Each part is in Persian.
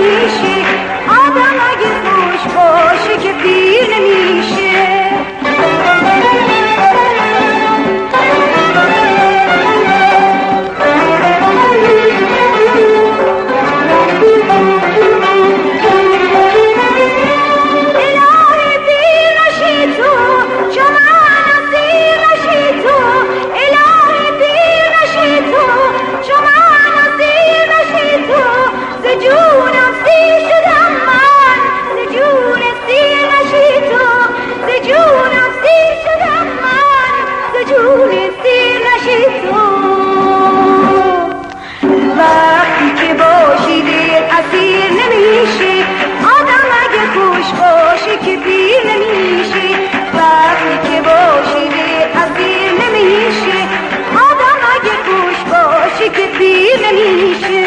نمیشه، آدم اگه خوش باشه که پیر نمیشه. وقتی که باشی دل اسیر نمیشه، آدم اگه خوش باشه که پیر نمیشه. وقتی که باشی دل اسیر نمیشه، آدم اگه خوش باشه که پیر نمیشه.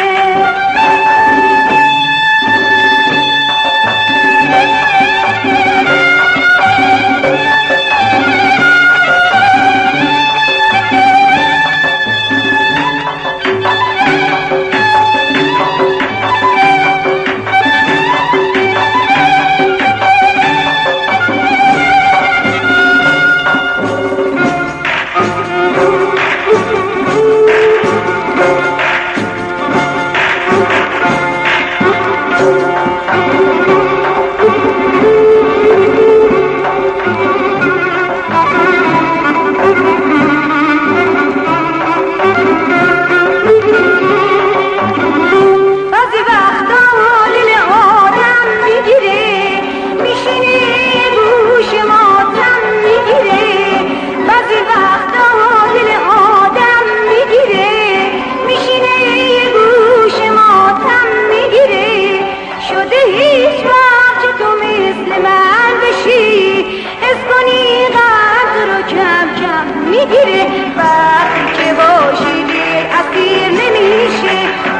میگیره وقتی که باشی دل اسیر نمیشه،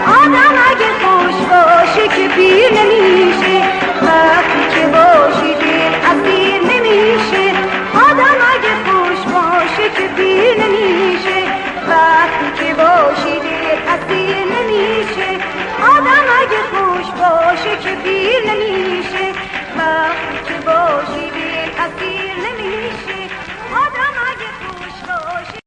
آدم اگه خوش باشه که پیر نمیشه. وقتی که باشی دل اسیر نمیشه، آدم اگه خوش باشه که پیر نمیشه. وقتی که باشی دل اسیر نمیشه، آدم اگه خوش باشه که پیر نمیشه. وقتی که باشی دل اسیر